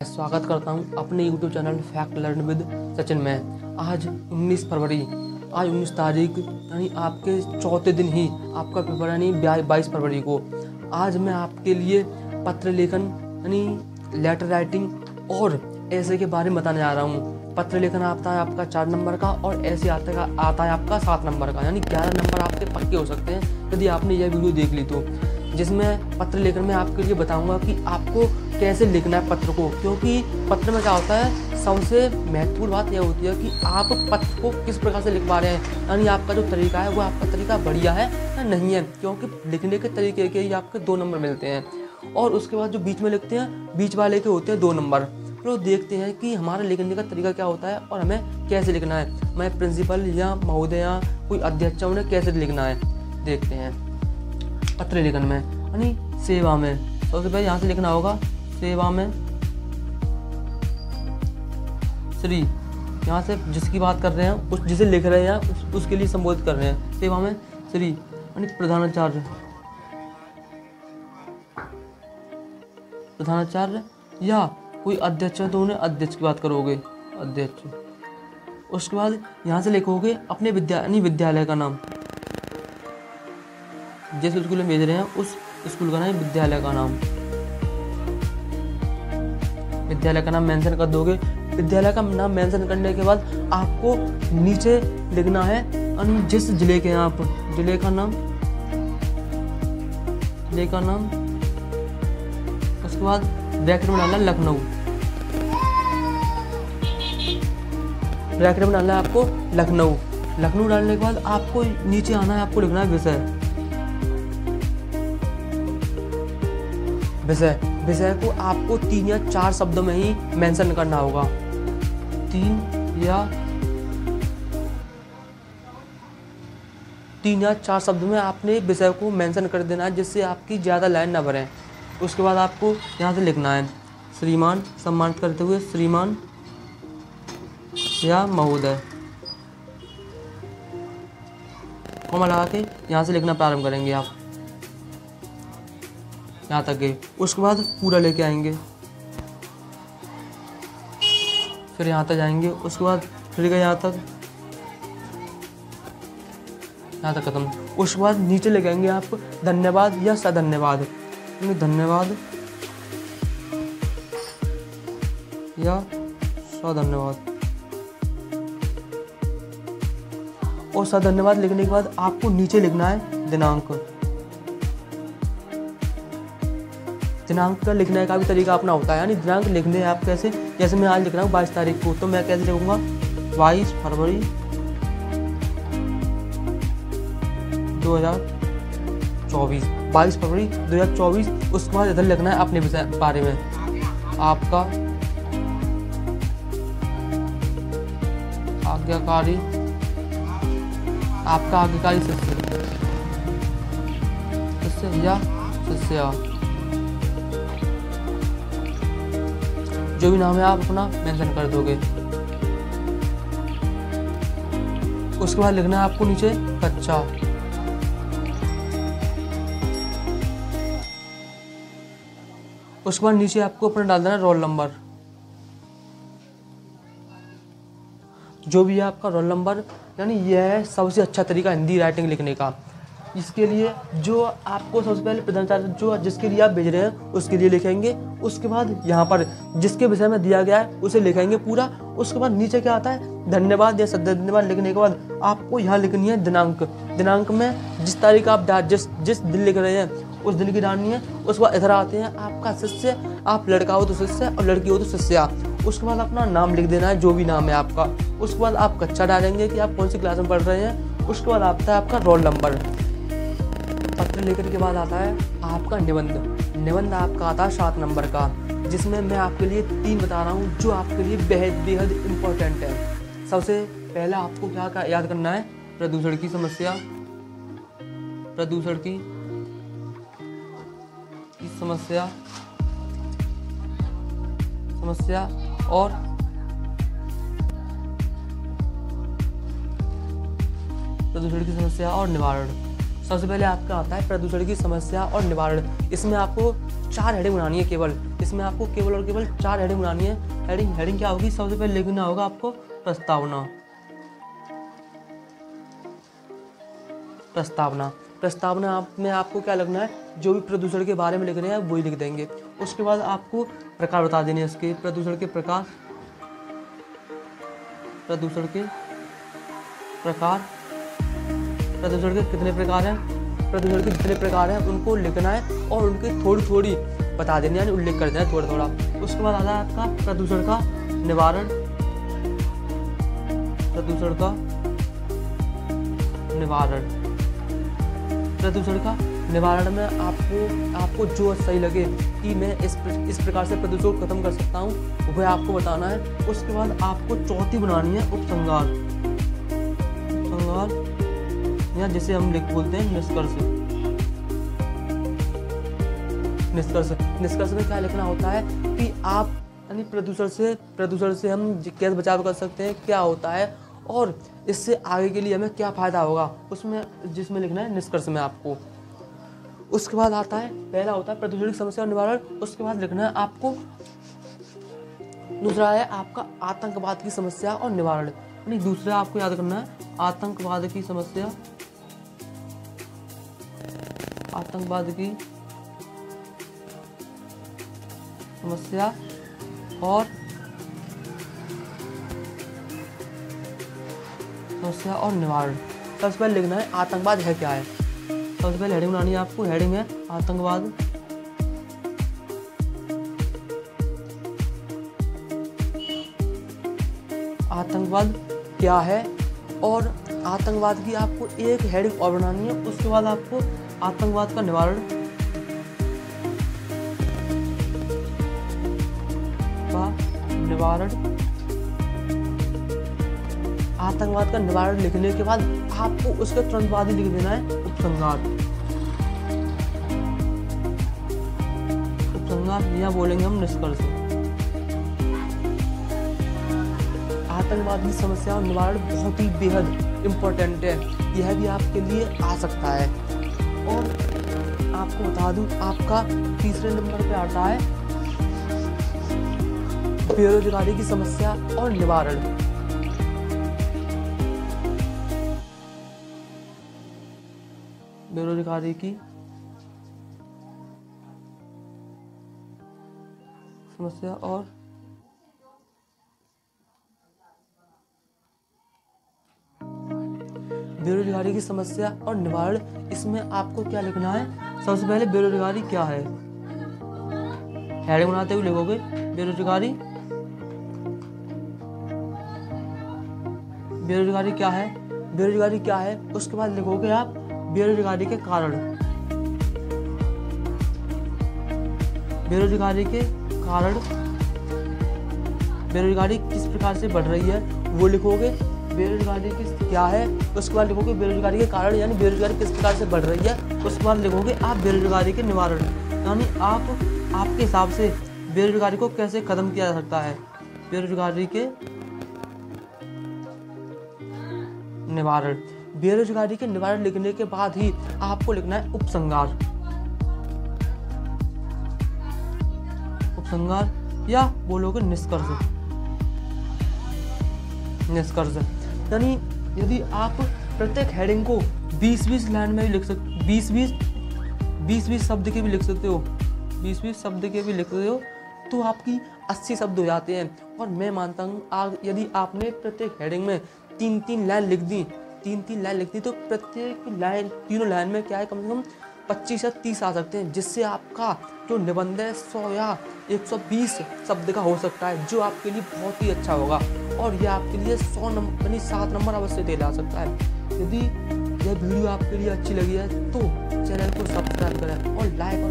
स्वागत करता हूं अपने YouTube channel fact learn with Sachin में। आज 19 तारीख यानी आपके चौथे दिन ही आपका पेपर यानी 22 फरवरी को आज मैं आपके लिए पत्र लेखन यानी लेटर राइटिंग और ऐसे के बारे में बताने जा रहा हूँ। पत्र लेखन आता है आपका 4 नंबर का और ऐसे आता है आपका 7 नंबर का, यानी 11 नंबर आपके पक्के हो सकते हैं यदि आपने यह वीडियो देख ली तो। जिसमें पत्र लेखन में आपके लिए बताऊंगा कि आपको कैसे लिखना है पत्र को, क्योंकि पत्र में क्या होता है सबसे महत्वपूर्ण बात यह होती है कि आप पत्र को किस प्रकार से लिख पा रहे हैं, यानी आपका जो तरीका है वो आपका तरीका बढ़िया है या नहीं है। क्योंकि लिखने के तरीके के ही आपके 2 नंबर मिलते हैं और उसके बाद जो बीच में लिखते हैं बीच वाले के होते हैं 2 नंबर। तो देखते हैं कि हमारा लिखने का तरीका क्या होता है और हमें कैसे लिखना है। मैं प्रिंसिपल या महोदय या कोई अध्यक्ष उन्हें कैसे लिखना है देखते हैं। पत्र लेखन में यानी सेवा में सबसे पहले यहाँ से लिखना होगा सेवा में श्री। यहाँ से जिसकी बात कर रहे हैं उस जिसे लिख रहे हैं उसके लिए संबोधित कर रहे हैं। सेवा में श्री यानी प्रधानाचार्य या कोई अध्यक्ष है तो उन्हें अध्यक्ष की बात करोगे अध्यक्ष। उसके बाद यहाँ से लिखोगे अपने विद्यालय का नाम, जिस स्कूल में भेज रहे हैं उस स्कूल का नाम, विद्यालय का नाम मेंशन कर दोगे। विद्यालय का नाम मेंशन करने के बाद आपको नीचे लिखना है जिस जिले के हैं आप, जिले का नाम। उसके बाद ब्रैकेट में डालना लखनऊ, ब्रैकेट में डालना है आपको लखनऊ डालने के बाद आपको नीचे आना है, आपको लिखना है विषय को आपको 3 या 4 शब्दों में ही मेंशन करना होगा। 3 या 4 शब्दों में आपने विषय को मेंशन कर देना है जिससे आपकी ज़्यादा लाइन ना भरें। उसके बाद आपको यहाँ से लिखना है श्रीमान, सम्मानित करते हुए श्रीमान या महोदय, कॉमा लगा के यहाँ से लिखना प्रारंभ करेंगे आप यहाँ तक गए। उसके बाद पूरा लेके आएंगे, फिर यहाँ तक जाएंगे, उसके बाद फिर गए यहाँ तक खत्म। उसके बाद नीचे लेके आएंगे आप धन्यवाद या सधन्यवाद, धन्यवाद या सधन्यवाद। और सधन्यवाद लिखने के बाद आपको नीचे लिखना है दिनांक का लिखने का भी तरीका अपना होता है, यानी दिनांक लिखने आप कैसे, जैसे मैं आज लिख रहा हूँ 22 तारीख को, तो मैं कैसे लिखूंगा 22 फरवरी 2024, 22 फरवरी 2024। उसके बाद इधर लिखना है अपने विषय बारे में, आपका आज्ञाकारी शिष्य जो भी नाम है आप अपना मेंशन कर दोगे। उसके बाद लिखना है आपको नीचे कक्षा, उसके बाद नीचे आपको अपना डाल देना रोल नंबर, जो भी है आपका रोल नंबर। यानी यह है सबसे अच्छा तरीका हिंदी राइटिंग लिखने का। इसके लिए जो आपको सबसे पहले प्रधानाचार्य जो जिसके लिए आप भेज रहे हैं उसके लिए लिखेंगे। उसके बाद यहाँ पर जिसके विषय में दिया गया है उसे लिखेंगे पूरा। उसके बाद नीचे क्या आता है धन्यवाद या सधन्यवाद लिखने के बाद आपको यहाँ लिखनी है दिनांक में जिस तारीख आप जिस दिन लिख रहे हैं उस दिन की डालनी है। उसके बाद इधर आते हैं आपका शिष्य, आप लड़का हो तो शिष्य और लड़की हो तो शिष्या। उसके बाद अपना नाम लिख देना है जो भी नाम है आपका। उसके बाद आप कक्षा डालेंगे कि आप कौन सी क्लास में पढ़ रहे हैं। उसके बाद आता है आपका रोल नंबर। पत्र लेखन के बाद आता है आपका निबंध आपका आता है 7 नंबर का, जिसमें मैं आपके लिए 3 बता रहा हूँ जो आपके लिए बेहद इम्पोर्टेंट है। सबसे पहला आपको क्या याद करना है, प्रदूषण की समस्या और निवारण। सबसे पहले आपका आता है प्रदूषण की समस्या और निवारण। इसमें आपको 4 हेडिंग बनानी है केवल। इसमें आपको केवल और केवल 4 हेडिंग बनानी है। हेडिंग क्या होगी? सबसे पहले लिखना होगा आपको प्रस्तावना। प्रस्तावना में आपको क्या लिखना है? जो भी प्रदूषण के बारे में लिख रहे हैं वही लिख देंगे। उसके बाद आपको प्रकार बता देने हैं इसके, प्रदूषण के प्रकार, प्रदूषण के कितने प्रकार हैं, प्रदूषण के जितने प्रकार हैं उनको लिखना है और उनकी थोड़ी बता देनी है, यानी उल्लेख कर देना है थोड़ा। उसके बाद आता है आपका प्रदूषण का निवारण। प्रदूषण का निवारण में आपको जो सही लगे कि मैं इस प्रकार से प्रदूषण को खत्म कर सकता हूँ वह आपको बताना है। उसके बाद आपको चौथी बनानी है उपसंहार, या जिसे हम बोलते हैं निष्कर्ष में क्या लिखना होता है कि आप यानी प्रदूषण से हम कैसे बचाव कर सकते हैं, क्या होता है और इससे आगे के लिए हमें क्या फायदा होगा, जिसमें लिखना है निष्कर्ष में आपको। उसके बाद आता है, पहला होता है प्रदूषण की समस्या और निवारण। उसके बाद लिखना है आपको, दूसरा है आपका आतंकवाद की समस्या और निवारण। यानी दूसरा आपको याद करना है आतंकवाद की समस्या और निवारण। सबसे पहले लिखना है आतंकवाद है क्या है। सबसे पहले हेडिंग बनानी है आपको, हेडिंग है आतंकवाद। आतंकवाद क्या है, और आतंकवाद की आपको एक हेडिंग और बनानी है। उसके बाद आपको आतंकवाद का निवारण आतंकवाद का निवारण लिखने के बाद आपको उसके तुरंत बाद ही लिख देना है उपसंहार, या बोलेंगे हम निष्कर्ष। आतंकवाद की समस्या और निवारण बहुत ही बेहद इम्पोर्टेंट है, यह भी आपके लिए आ सकता है। और आपको बता दूं, आपका तीसरे नंबर पे आता है बेरोजगारी की समस्या और निवारण। बेरोजगारी की समस्या और निवारण। इसमें आपको क्या लिखना है? सबसे पहले बेरोजगारी क्या है, हेडिंग बनाते हुए लिखोगे बेरोजगारी क्या है। उसके बाद लिखोगे आप बेरोजगारी के कारण, बेरोजगारी किस प्रकार से बढ़ रही है वो लिखोगे। बेरोजगारी क्या है, उसके बाद लिखोगे बेरोजगारी के कारण, यानी बेरोजगारी किस प्रकार से बढ़ रही है। उसके बाद लिखोगे आप बेरोजगारी के निवारण, यानी आपके हिसाब से बेरोजगारी को कैसे खत्म किया जा सकता है। बेरोजगारी के निवारण लिखने के बाद ही आपको लिखना है उपसंहार, या बोलोगे निष्कर्ष। यानी यदि आप प्रत्येक हेडिंग को 20-20 लाइन में भी लिख सकते, 20-20 शब्द के भी लिख सकते हो, 20-20 शब्द के भी लिख सकते हो, तो आपकी 80 शब्द हो जाते हैं। और मैं मानता हूँ यदि आपने प्रत्येक हेडिंग में 3-3 लाइन लिख दी, तो प्रत्येक लाइन, तीनों लाइन में क्या है, कम से कम 25 से 30 आ सकते हैं, जिससे आपका जो निबंध है 100 या 120 शब्द का हो सकता है, जो आपके लिए बहुत ही अच्छा होगा और यह आपके लिए 100 नंबर यानी 7 नंबर अवश्य दे ला सकता है। यदि यह वीडियो आपके लिए अच्छी लगी है तो चैनल को सब्सक्राइब करें और लाइक और